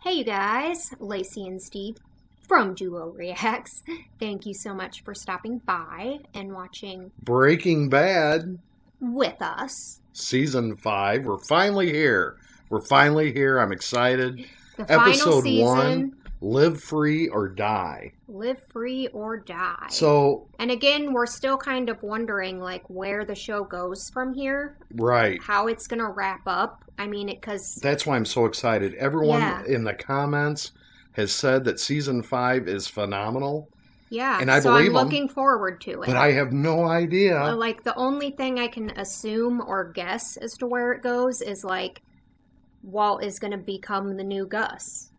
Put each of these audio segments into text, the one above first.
Hey you guys, Lacey and Steve from Duo Reacts. Thank you so much for stopping by and watching Breaking Bad with us. Season 5. We're finally here. I'm excited. The final Episode season, 1, Live Free or Die. Live Free or Die. So, and again, we're still kind of wondering like where the show goes from here. right. How it's going to wrap up. I mean, because that's why I'm so excited. Everyone in the comments has said that Season 5 is phenomenal. Yeah, and I so believe I'm looking forward to it. But I have no idea. Like, the only thing I can assume or guess as to where it goes is, like, Walt is going to become the new Gus.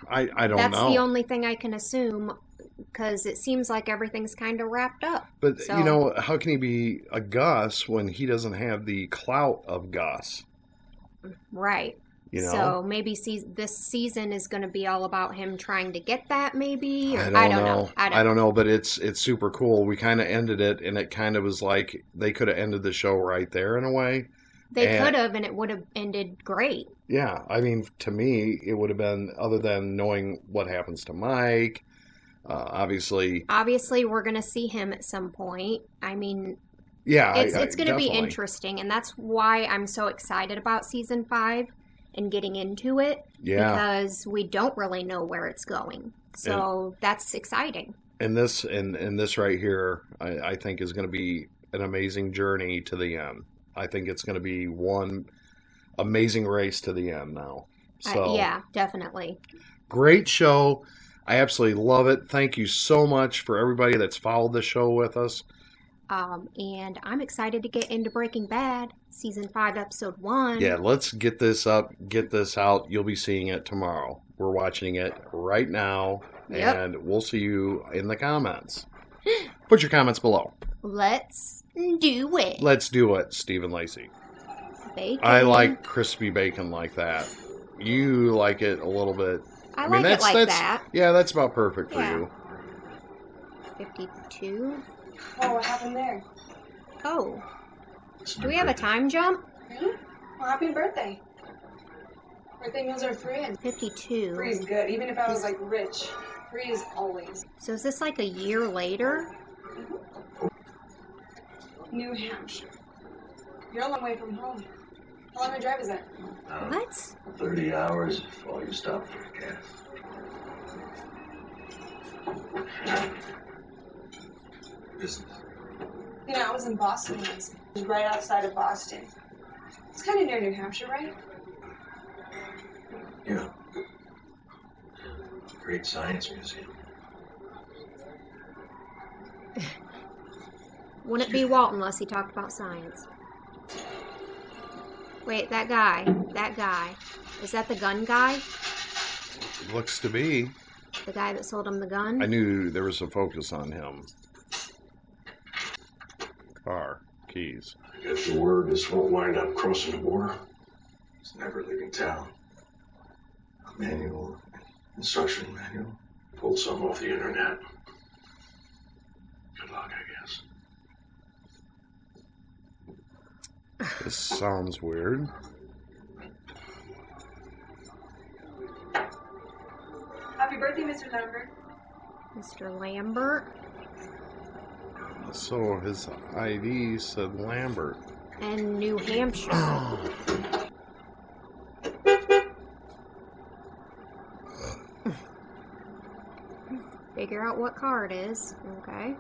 I don't know. That's the only thing I can assume, because it seems like everything's kind of wrapped up. But, you know, how can he be a Gus when he doesn't have the clout of Gus? Right. You know? So maybe this season is going to be all about him trying to get that, maybe? Or, I don't know, but it's super cool. We kind of ended it, and it kind of was like they could have ended the show right there in a way. They could have, and it would have ended great. Yeah, I mean, to me, it would have been, other than knowing what happens to Mike, obviously... Obviously, we're going to see him at some point. I mean... Yeah, it's going to be interesting, and that's why I'm so excited about Season 5 and getting into it. Yeah. Because we don't really know where it's going. So that's exciting. And this right here, I think, is going to be an amazing journey to the end. I think it's going to be one amazing race to the end now. So yeah, definitely. Great show. I absolutely love it. Thank you so much for everybody that's followed the show with us. And I'm excited to get into Breaking Bad, Season 5, Episode 1. Yeah, let's get this up, get this out. You'll be seeing it tomorrow. We're watching it right now, and we'll see you in the comments. Put your comments below. Let's do it. Let's do it, Steve and Lacey. Bacon. I like crispy bacon like that. You like it a little bit. I mean, like it like that. Yeah, that's about perfect for you. 52. Oh, what happened there? Oh. Do we have a time jump? Really? Well, happy birthday. Birthday meals are free and 52. free is good. Even if I was like rich, free is always. So is this like a year later? New Hampshire. You're a long way from home. How long a drive is that? What? 30 hours if all you stop for gas. Business. You know, I was in Boston once. It was right outside of Boston. It's kind of near New Hampshire, right? Yeah. Great science museum. Wouldn't be Walt unless he talked about science. Wait, that guy. Is that the gun guy? Looks to be. The guy that sold him the gun? I knew there was a focus on him. Car, keys. I got the word this won't wind up crossing the border. It's never leaving town. A manual, instruction manual. Pulled some off the internet. Good luck, I guess. This sounds weird. Happy birthday, Mr. Lambert. Mr. Lambert? So his ID said Lambert. And New Hampshire. Figure out what car it is. Okay.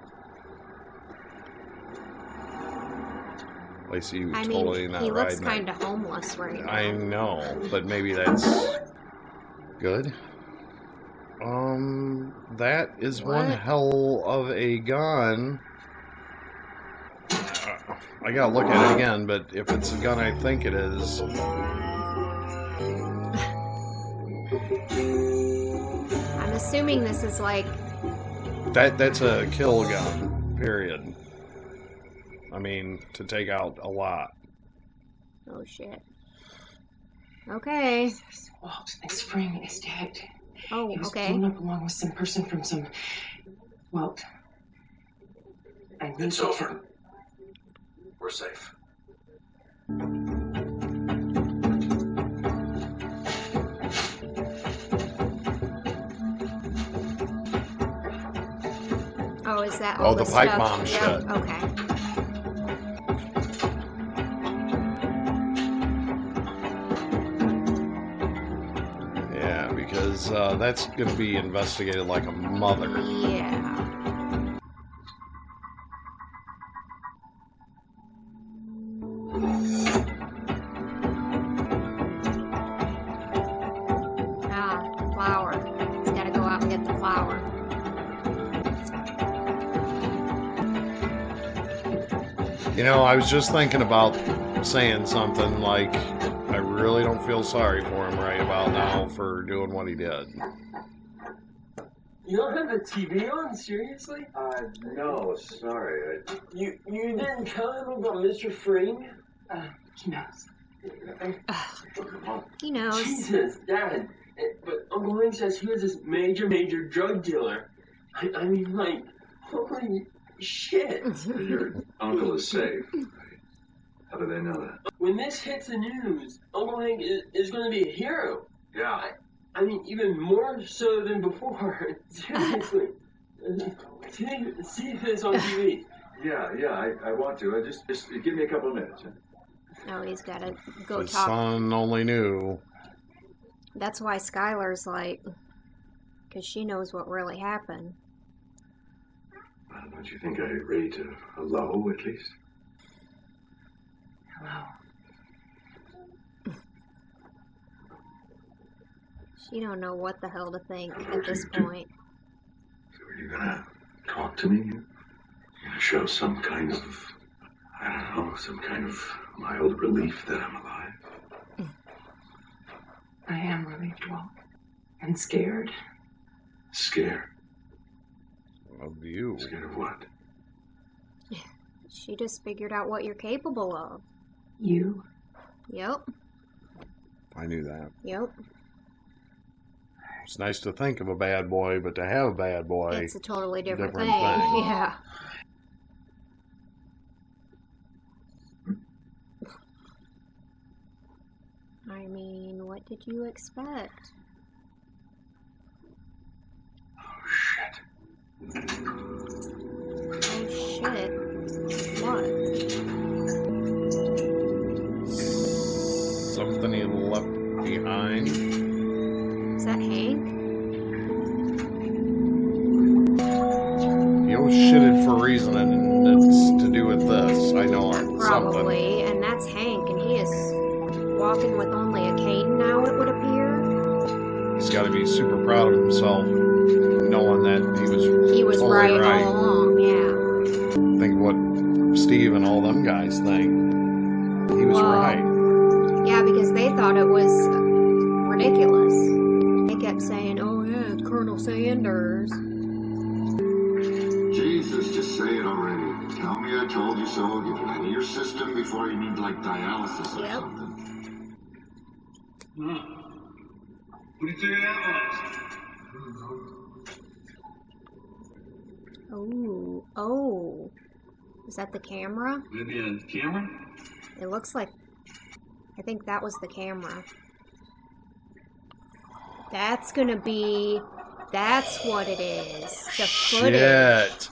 Lacey, you totally not he looks riding kind of homeless right now. I know, but maybe that's good. That is one hell of a gun. I gotta look at it again, but if it's a gun I think it is... I'm assuming this is like... That's a kill gun, period. I mean, to take out a lot. Oh, shit. Okay. Walt, next spring is dead. Oh, he was okay. blown up along with some person from some... Walt. It's over. We're safe. is that Oh, all the the pipe stuff? bomb Yep, shit. okay. Yeah, because that's going to be investigated like a mother. Yeah. Ah, flour. He's got to go out and get the flour. You know, I was just thinking about saying something like, I really don't feel sorry for him right about now for doing what he did. You don't have the TV on? Seriously? No, sorry. You didn't tell him about Mr. Fring? He knows. He knows. Jesus, Dad. But Uncle Hank says he was this major drug dealer. I mean, like, holy shit. Your uncle is safe. How do they know that? When this hits the news, Uncle Hank is going to be a hero. Yeah. I mean, even more so than before. Seriously. See this on TV. Yeah, I want to. Just give me a couple of minutes. Huh? Oh, he's got to go His talk. son only knew. That's why Skylar's like, because she knows what really happened. Well, don't you think I'm ready to hello, at least? Hello. She don't know what the hell to think Hello, at this do- point. So are you gonna talk to me? You gonna show some kind of, I don't know, some kind of mild relief that I'm alive? I am relieved, Walt. And scared. Scared? Of you. Scared of what? She just figured out what you're capable of. You. Yep, I knew that. yep. It's nice to think of a bad boy, but to have a bad boy, It's a totally different, different thing. thing. Yeah. I mean, what did you expect? Oh, shit. Oh shit. What? something he left behind. Is that Hank? He always shitted for a reason, and it's to do with this. I know something. Probably, and that's Hank, and he is walking with only a cane now, it would appear. He's got to be super proud of himself, knowing that He was totally right all along, yeah. Think what Steve and all them guys think. He was Well, right. Yeah, because they thought it was ridiculous. They kept saying, oh yeah, it's Colonel Sanders. Jesus, just say it already. Tell me I told you so. Get it out of your system before you need like dialysis or Yep. something. What do you think of that one? Oh. Is that the camera? Maybe a camera? It looks like, I think that was the camera. That's what it is. The footage. Shit.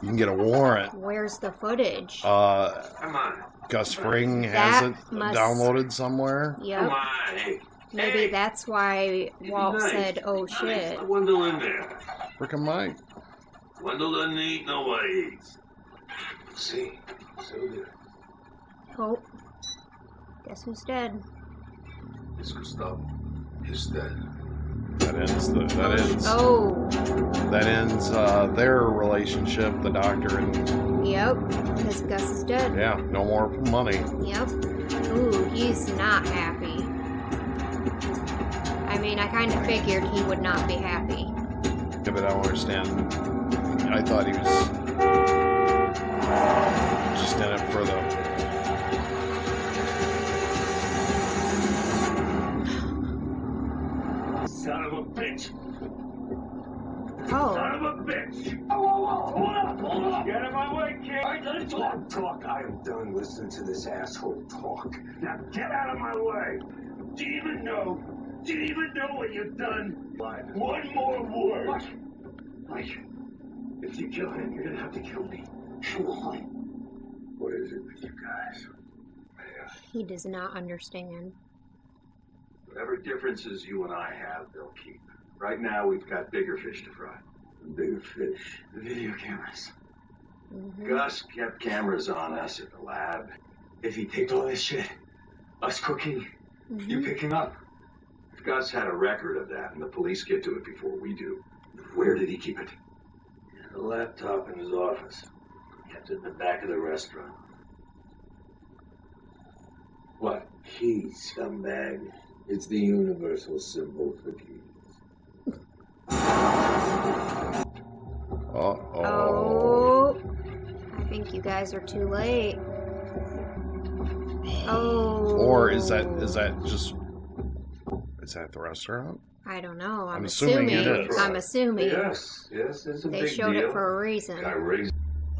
You can get a warrant. Where's the footage? Come on. Gus Fring has That it must- downloaded somewhere. Yep. Come on. Hey. Maybe Hey. that's why Walt Nice. said, oh shit. Wendell in there. Frickin' Mike. Wendell doesn't eat, nobody eats. See? So good. Oh. Guess who's dead? It's Gustavo. He's dead. That ends their relationship, the doctor and Yep. Because Gus is dead. yeah, no more money. Yep. Ooh, he's not happy. I mean, I kind of figured he would not be happy. Yeah, but I don't understand. I thought he was just in it for the. Son of a bitch! Oh. Son of a bitch! Hold up! Get out of my way, kid! I gotta talk. I am done listening to this asshole talk. Now get out of my way! Do you even know what you've done? What? One more word! Mike. If you kill him, you're gonna have to kill me. Come on. What is it with you guys? He does not understand. Whatever differences you and I have, they'll keep. Right now, we've got bigger fish to fry. Bigger fish? The video cameras. Gus kept cameras on us at the lab. If he picked all this shit, us cooking, you picking up. If Gus had a record of that and the police get to it before we do, where did he keep it? In a laptop in his office. Kept it in the back of the restaurant. What? Keys, scumbag. It's the universal symbol for keys. Oh, I think you guys are too late. Oh. Or is that just... Is that the restaurant? I don't know. I'm assuming it is. I'm assuming. Yes, it's a They big showed deal. it for a reason. Got raised.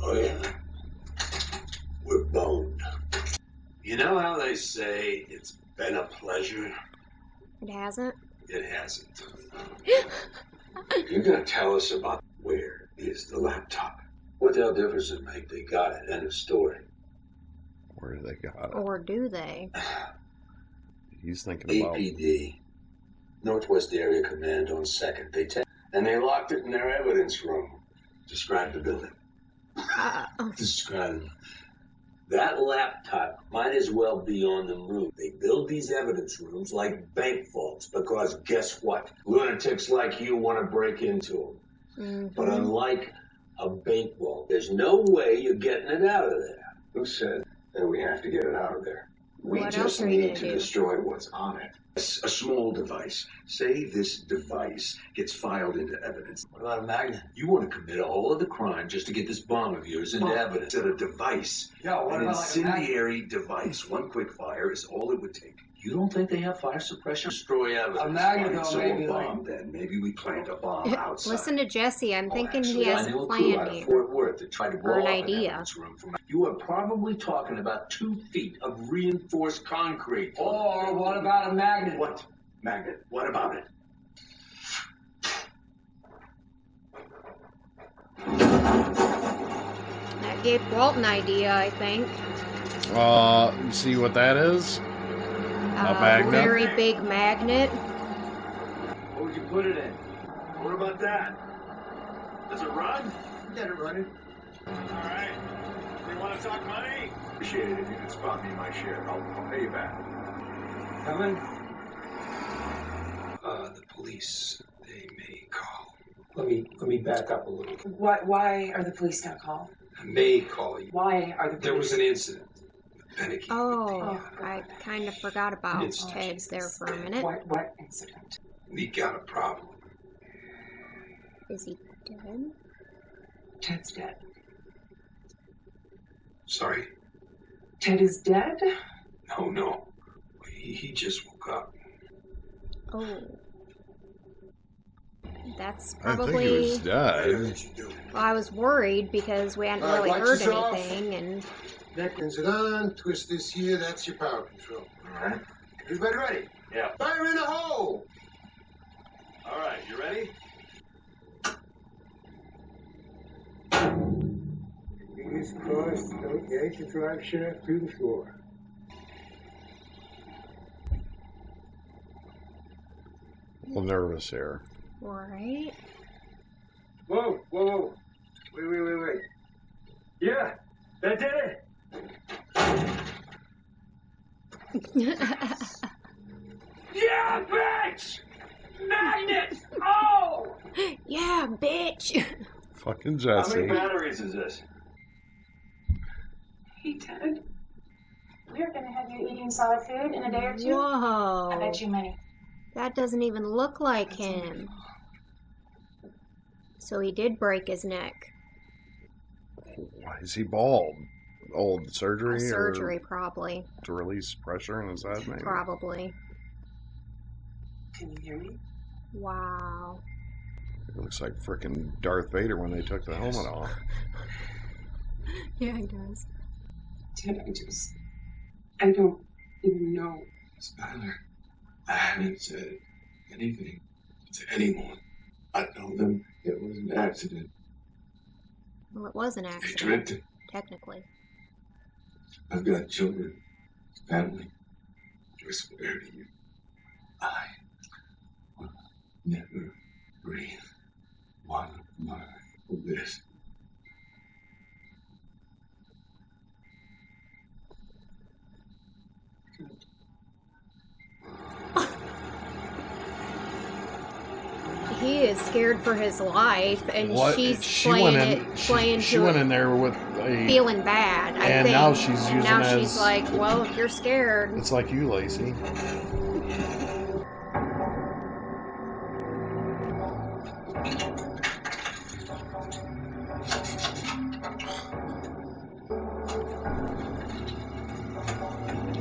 Oh, yeah. We're boned. You know how they say it's been a pleasure? It hasn't? It hasn't. You're gonna tell us about where is the laptop? What the hell difference does it make? They got it. End of story. Where do they got it? Or do they? He's thinking about... APD. Northwest Area Command on 2nd. They and they locked it in their evidence room. Describe the building. Describe it. That laptop might as well be on the roof. They build these evidence rooms like bank vaults because guess what? Lunatics like you want to break into them. But unlike a bank vault, there's no way you're getting it out of there. Who said that we have to get it out of there? We What just else are you need gonna to do? destroy what's on it. A small device. Say this device gets filed into evidence. What about a magnet? You want to commit a whole other crime just to get this bomb of yours into evidence. At a device. Yeah, what An about like a magnet? incendiary device. One quick fire is all it would take. You don't think they have fire suppression? Destroy evidence. A magnet, Fine, though, so maybe, a bomb like- then. Maybe we plant a bomb outside. Listen to Jesse. I'm thinking he Actually, has I a knew plan crew out of here. Fort Worth that tried to blow Or an up idea. evidence room from. You are probably talking about 2 feet of reinforced concrete. Or what about a magnet? What magnet? What about it? That gave Walt an idea, I think. You see what that is? A magnet? Very big magnet. What would you put it in? What about that? Does it run? Get it running. All right. You want to talk money? Appreciate it if you can spot me my share. I'll pay you back. Coming? The police, they may call. Let me back up a little. Why are the police gonna call? I may call you. Why are the police? There was an incident. Panicky. Oh, I kind of forgot about It's Ted there for a minute. What incident? We got a problem. Is he dead? Ted's dead. Sorry? Ted is dead? No. He just woke up. Oh. That's I think he probably... was dead. Well, I was worried because we hadn't really lights heard is off. anything, and... Neckins it on, twist this here, that's your power control. All right. Everybody ready? Yeah. Fire in the hole! All right, you ready? Fingers crossed, don't yank the drive shaft through the floor. A little nervous here. Right? Whoa. Wait. Yeah, that did it. Yeah, bitch! Magnet! Oh! Yeah, bitch! Fucking How Jesse. many batteries is this? Hey, Ted. We're gonna have you eating solid food in a day or two. Whoa. I bet you many. That doesn't even look like him. So he did break his neck. Why is he bald? Old surgery? Surgery, Or probably. to release pressure in his head, maybe? Probably. Can you hear me? Wow. It looks like frickin' Darth Vader when they took the helmet off. Yeah, he does. Ted, I don't even know. Skyler, I haven't said anything to anyone. I told them it was an accident. Well, it was an I accident, dreamt it. technically. I've got children, family. I swear to you, I will never breathe one word of this. He is scared for his life, and What? she's She playing went in. it, playing She to went it, in there with a. feeling bad. I And think. now she's using Now it she's as- like, well, if you're scared, It's like you, Lacey.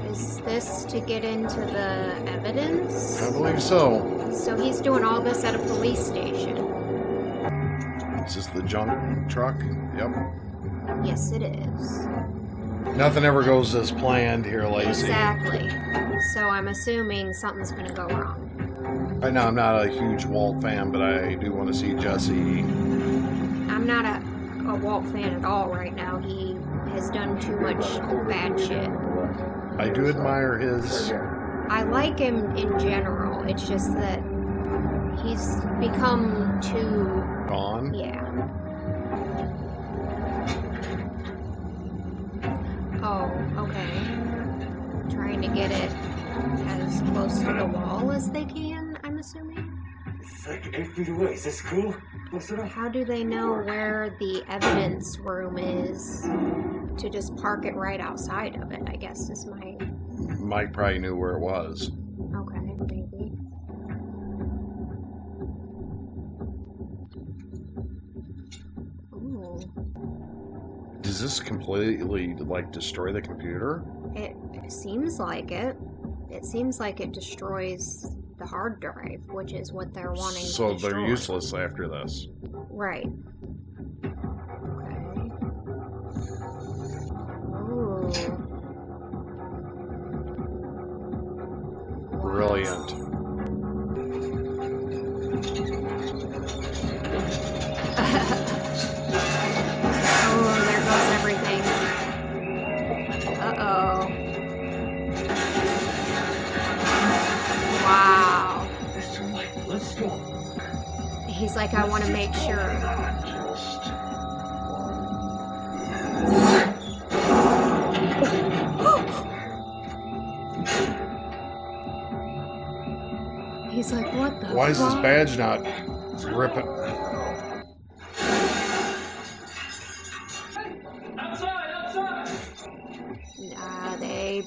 is this to get into the evidence? I believe so. So he's doing all this at a police station. Is this the junk truck? Yep. Yes, it is. Nothing ever goes as planned here, Lacey. Exactly. So I'm assuming something's going to go wrong. Right now, I'm not a huge Walt fan, but I do want to see Jesse. I'm not a Walt fan at all right now. He has done too much bad shit. I do admire his. I like him in general. It's just that he's become too... Gone. Yeah. Oh, okay. Trying to get it as close to the wall as they can, I'm assuming. It's like 8 feet away. Is this cool? Close enough? How do they know where the evidence room is to just park it right outside of it, I guess is my... Mike probably knew where it was. Okay, maybe. Ooh. Does this completely, like, destroy the computer? It seems like it. It seems like it destroys the hard drive, which is what they're wanting So to destroy. they're useless after this. Right. Okay. Ooh. Brilliant. Oh, there goes everything. Uh-oh. Wow. Let's go. He's like, I want to make sure. He's like, what the Why is this fuck? badge not ripping? They...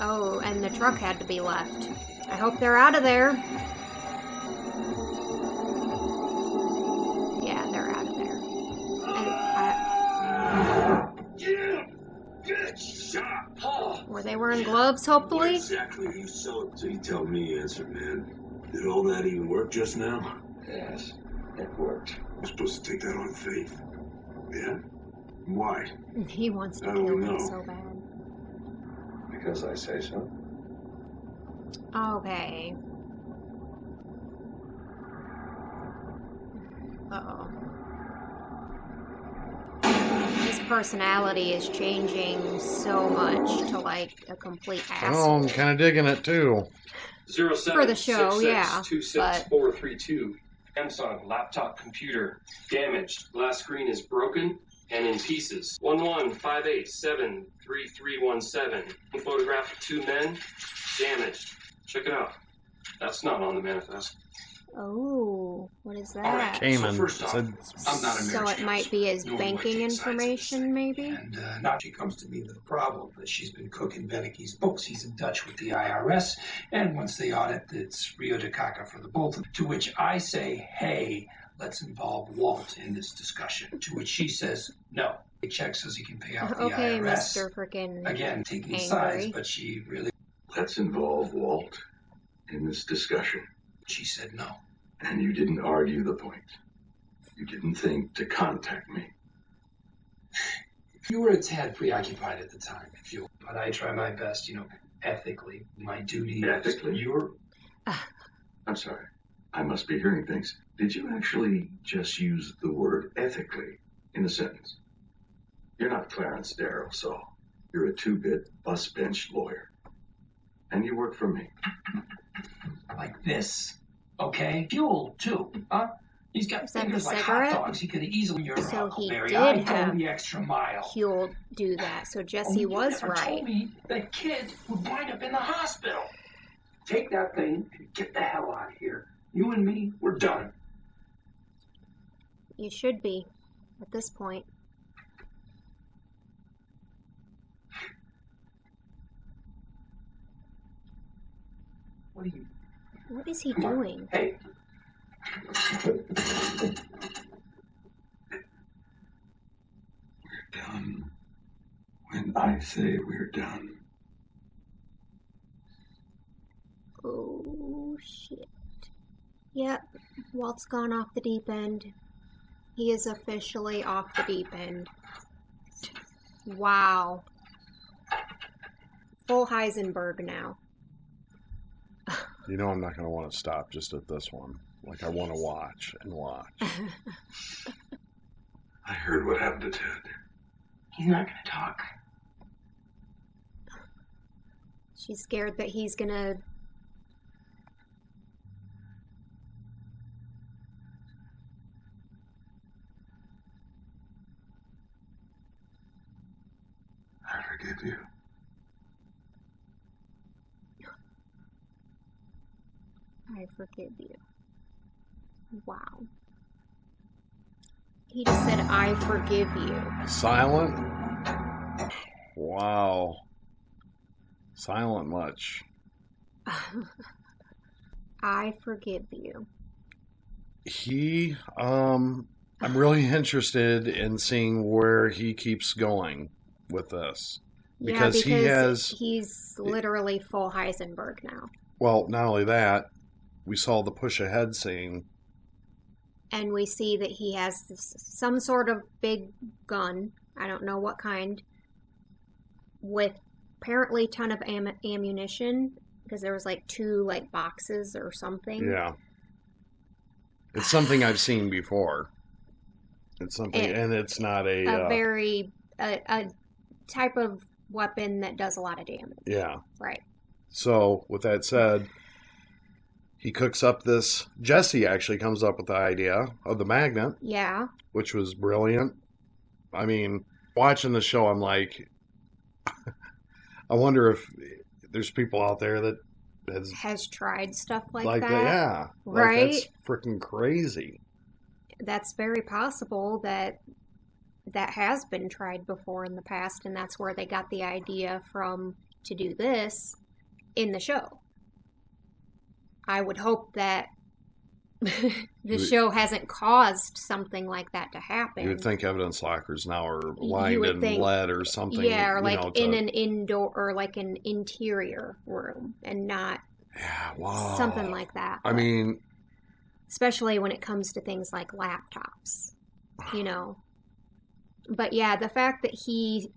Oh, and the truck had to be left. I hope they're out of there. Yeah, they're out of there. And were they wearing gloves, What hopefully? exactly are you so you tell me, answer, man. Did all that even work just now? Yes, it worked. I'm supposed to take that on faith. Yeah? Why? He wants to I don't kill know. him so bad. Because I say so. Okay. Uh-oh. His personality is changing so much to, like, a complete ass. Oh, I'm kind of digging it too. 07 For the show, yeah, 26432. Samsung laptop computer damaged. Glass screen is broken and in pieces. 1158733317. Photograph of 2 men damaged. Check it out. That's not on the manifest. Oh, what is that? All right, Cayman. So first off, Said- I'm not a So marriage it might counselor, be his nor do I banking take sides in this information, thing. maybe? And now she comes to me with a problem that she's been cooking Beneke's books. He's in touch with the IRS, and once they audit, it's Rio de Caca for the both of them. To which I say, hey, let's involve Walt in this discussion. To which she says, no. The check says he can pay off the Okay, IRS. Mr. Frickin' Again, taking Angry. sides, but she really, Let's involve Walt in this discussion. she said no. And you didn't argue the point. You didn't think to contact me. You were a tad preoccupied at the time, if you. But I try my best, ethically. My duty. Ethically? You're. I'm sorry. I must be hearing things. Did you actually just use the word ethically? in a sentence. You're not Clarence Darrow, so you're a two-bit bus bench lawyer. And you work for me. Like this, okay? Fuel, too, huh? He's got Is that fingers the like cigarette? hot dogs. He could have easily your So he Huckleberry. did I have go the extra mile. Huel do that. So Jesse You was never right. told me that kid would wind up in the hospital. Take that thing and get the hell out of here. You and me, we're done. You should be at this point. What are you? What is he Come on. doing? Hey. We're done when I say we're done. Oh, shit. Yep, Walt's gone off the deep end. He is officially off the deep end. Wow. Full Heisenberg now. You know I'm not going to want to stop just at this one. Like, I want to watch and watch. I heard what happened to Ted. He's not going to talk. She's scared that he's gonna... I forgive you. I forgive you. Wow. He just said, I forgive you. Silent? Wow. Silent much. I forgive you. I'm really interested in seeing where he keeps going with this. Because he's literally full Heisenberg now. Well, not only that, we saw the push ahead scene. And we see that he has some sort of big gun. I don't know what kind. With apparently a ton of ammunition. Because there was like 2 like boxes or something. Yeah. It's something I've seen before. It's something, and it's not a type of weapon that does a lot of damage. Yeah. Right. So, with that said, he cooks up this... Jesse actually comes up with the idea of the magnet. Yeah. Which was brilliant. I mean, watching the show, I'm like... I wonder if there's people out there that has tried stuff like that. Yeah. Right? Like, that's freaking crazy. That's very possible that has been tried before in the past, and that's where they got the idea from to do this in the show. I would hope that the show hasn't caused something like that to happen. You would think evidence lockers now are lined in lead or something. Yeah, or like in an indoor or like an interior room and not something like that. I mean... Especially when it comes to things like laptops, you know. But yeah, the fact that he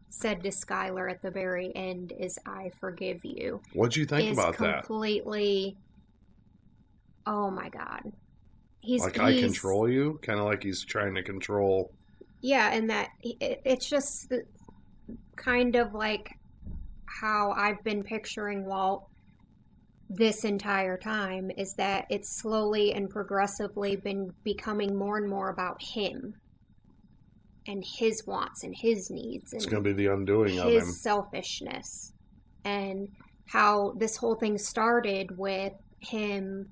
said to Skylar at the very end is, I forgive you. What'd you think about that? Completely, oh my God. I control you? Kind of like he's trying to control... Yeah, and that it's just kind of like how I've been picturing Walt this entire time, is that it's slowly and progressively been becoming more and more about him and his wants and his needs. It's going to be the undoing of him. His selfishness. And how this whole thing started with him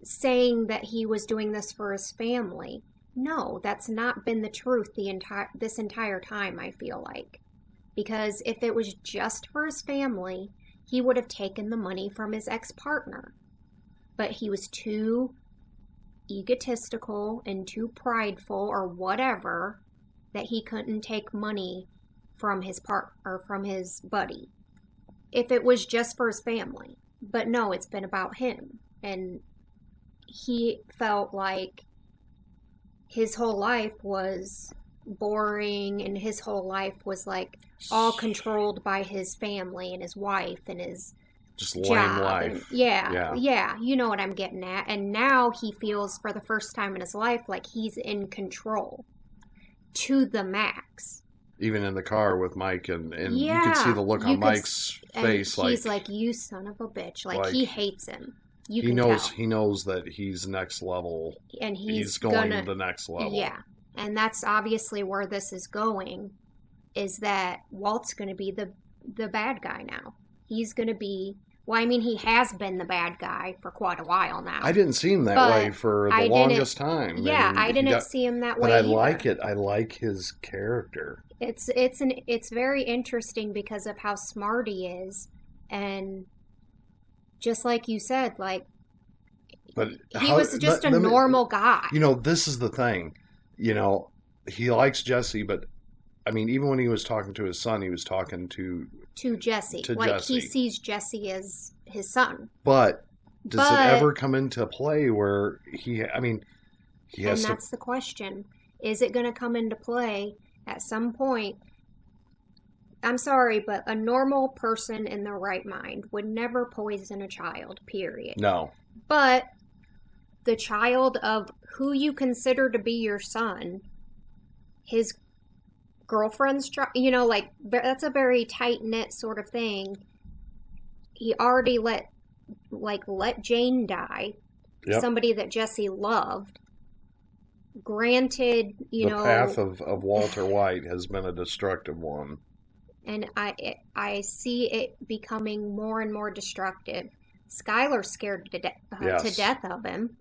saying that he was doing this for his family. No, that's not been the truth this entire time, I feel like. Because if it was just for his family, he would have taken the money from his ex-partner. But he was too egotistical and too prideful or whatever that he couldn't take money from his from his buddy. If it was just for his family. But no, it's been about him. And he felt like his whole life was boring, and his whole life was like all controlled by his family and his wife and his just lame life. Yeah, you know what I'm getting at. And now he feels for the first time in his life like he's in control to the max. Even in the car with Mike, and you can see the look on Mike's face. He's like, you son of a bitch. Like he hates him. He knows that he's next level. And he's going to the next level. Yeah. And that's obviously where this is going, is that Walt's going to be the bad guy now. He's going to be... Well, I mean, he has been the bad guy for quite a while now. I didn't see him that way for the longest time. Yeah, I didn't see him that way. But I like it. I like his character. It's very interesting because of how smart he is, and just like you said, like, but he was just a normal guy. You know, this is the thing. You know, he likes Jesse, but I mean, even when he was talking to his son, he was talking to Jesse. He sees Jesse as his son. But does it ever come into play where he has and that's the question. Is it going to come into play at some point? I'm sorry, but a normal person in their right mind would never poison a child, period. No. But the child of who you consider to be your son, his girlfriend's, like, that's a very tight-knit sort of thing. He already let Jane die. Yep. Somebody that Jesse loved. Granted, the path of Walter White has been a destructive one. And I see it becoming more and more destructive. Skylar's scared to death of him.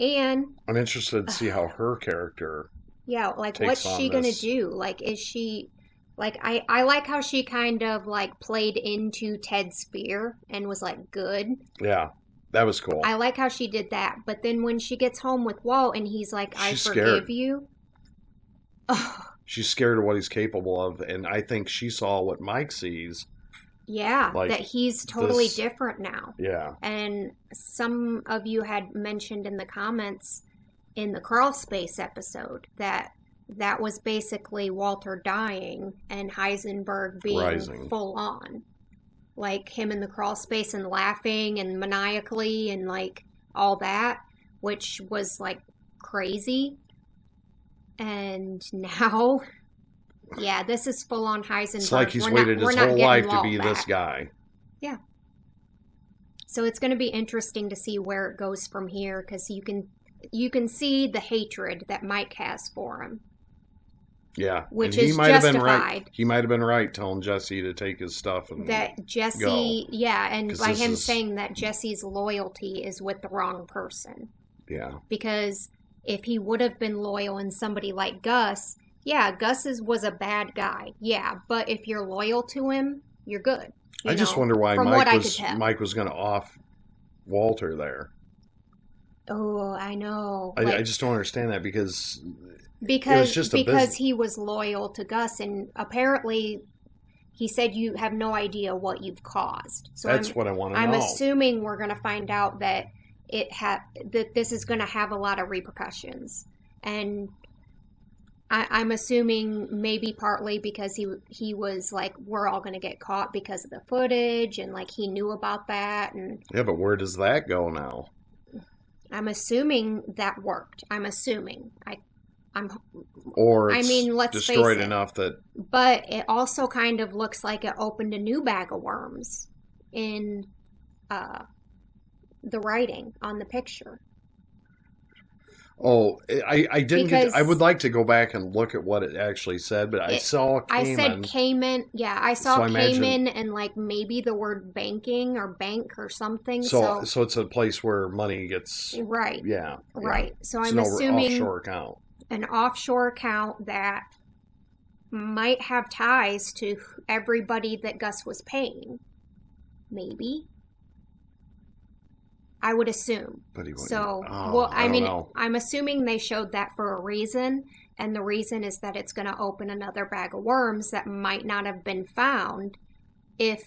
And I'm interested to see how her character... Yeah, like, what's she going to do? Like, is she... Like, I like how she kind of, like, played into Ted's fear and was, like, good. Yeah, that was cool. I like how she did that. But then when she gets home with Walt and he's like, I forgive you. Oh. She's scared of what he's capable of. And I think she saw what Mike sees. Yeah, like, that he's totally different now. Yeah. And some of you had mentioned in the comments in the crawl space episode that was basically Walter dying and Heisenberg being rising. Full on. Like him in the crawl space and laughing and maniacally and like all that, which was like crazy. And now, yeah, this is full on Heisenberg. It's like he's waited his whole life to be this guy. Yeah. So it's going to be interesting to see where it goes from here, because you can see the hatred that Mike has for him. Yeah, which and is justified. Right. He might have been right telling Jesse to take his stuff and Jesse, go. Yeah, and by him saying that Jesse's loyalty is with the wrong person. Yeah, because if he would have been loyal in somebody like Gus, yeah, Gus was a bad guy. Yeah, but if you're loyal to him, you're good. I just wonder why Mike was going to off Walter there. Oh, I know. I just don't understand that because he was loyal to Gus, and apparently he said you have no idea what you've caused. So that's what I want to know. I'm assuming we're going to find out that that this is going to have a lot of repercussions, and I'm assuming maybe partly because he was like, we're all going to get caught because of the footage, and like he knew about that. And yeah, but where does that go now? I'm assuming that worked. I'm assuming. Let's destroyed enough that. But it also kind of looks like it opened a new bag of worms in the writing on the picture. Oh, I didn't I would like to go back and look at what it actually said, but I saw Cayman. I said Cayman. Yeah, I saw Cayman and like maybe the word banking or bank or something. So it's a place where money gets... Right. Yeah. Right. So it's I'm assuming... offshore account. An offshore account that might have ties to everybody that Gus was paying. Maybe. I would assume. But he wouldn't. So, I'm assuming they showed that for a reason, and the reason is that it's going to open another bag of worms that might not have been found if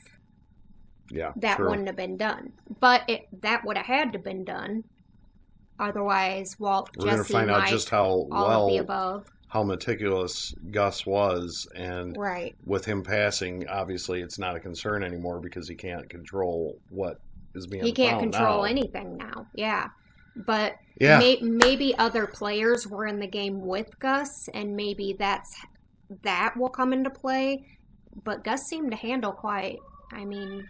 that wouldn't have been done. But that would have had to been done. Otherwise, Jesse, going to find out just how well of the above. how meticulous Gus was, and Right. with him passing, obviously it's not a concern anymore because he can't control what is being He can't found control now. anything now. Yeah. But Yeah. maybe other players were in the game with Gus, and maybe that will come into play. But Gus seemed to handle quite. I mean,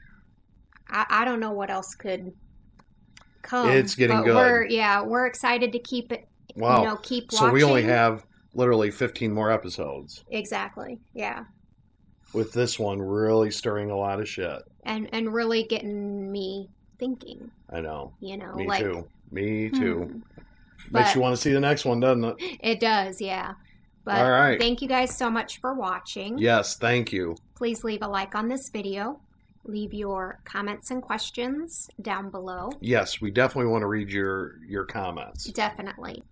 I don't know what else could come. It's getting but good. We're excited to keep it. Wow. You know, keep watching. So we only have literally 15 more episodes. Exactly. Yeah. With this one really stirring a lot of shit. And really getting me thinking. I know. You know, Me like, too. Me too. But- Makes you want to see the next one, doesn't it? It does, yeah. But All right. thank you guys so much for watching. Yes, thank you. Please leave a like on this video. Leave your comments and questions down below. Yes, we definitely want to read your comments. Definitely.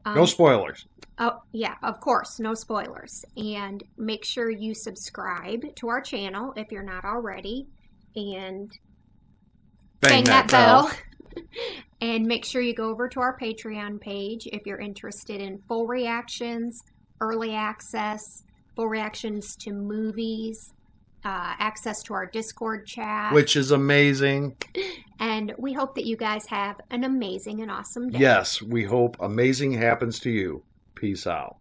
No spoilers. Oh, yeah, of course. No spoilers. And make sure you subscribe to our channel if you're not already. And bang that bell. And make sure you go over to our Patreon page if you're interested in full reactions, early access, full reactions to movies, access to our Discord chat. Which is amazing. And we hope that you guys have an amazing and awesome day. Yes, we hope amazing happens to you. Peace out.